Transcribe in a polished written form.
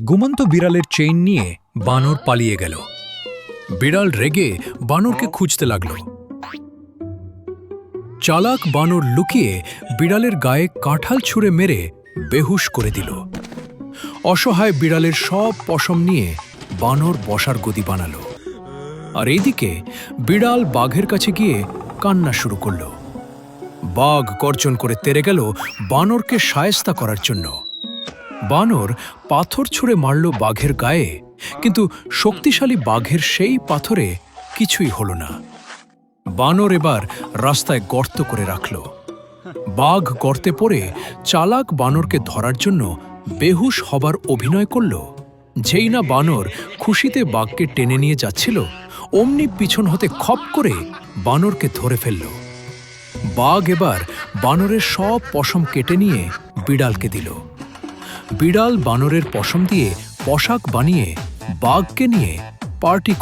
ঘুমন্ত বিড়ালের চেইন নিয়ে বানর পালিয়ে গেল। বিড়াল রেগে বানরকে খুঁজতে লাগল। চালাক বানর লুকিয়ে বিড়ালের গায়ে কাঁঠাল ছুঁড়ে মেরে বেহুশ করে দিল। অসহায় বিড়ালের সব পশম নিয়ে বানর বসার গদি বানাল। আর এইদিকে বিড়াল বাঘের কাছে গিয়ে কান্না শুরু করল। বাঘ গর্জন করে তেড়ে গেল বানরকে শায়েস্তা করার জন্য। বানর পাথর ছুঁড়ে মারল বাঘের গায়ে, কিন্তু শক্তিশালী বাঘের সেই পাথরে কিছুই হল না। বানর এবার রাস্তায় গর্ত করে রাখল। বাঘ গর্তে পড়ে চালাক বানরকে ধরার জন্য বেহুশ হবার অভিনয় করল। যেই না বানর খুশিতে বাঘকে টেনে নিয়ে যাচ্ছিল, অমনি পিছন হতে খপ করে বানরকে ধরে ফেলল। বাঘ এবার বানরের সব পশম কেটে নিয়ে বিড়ালকে দিল। বিড়াল বানরের পশম দিয়ে পোশাক বানিয়ে বাঘকে নিয়ে পার্টি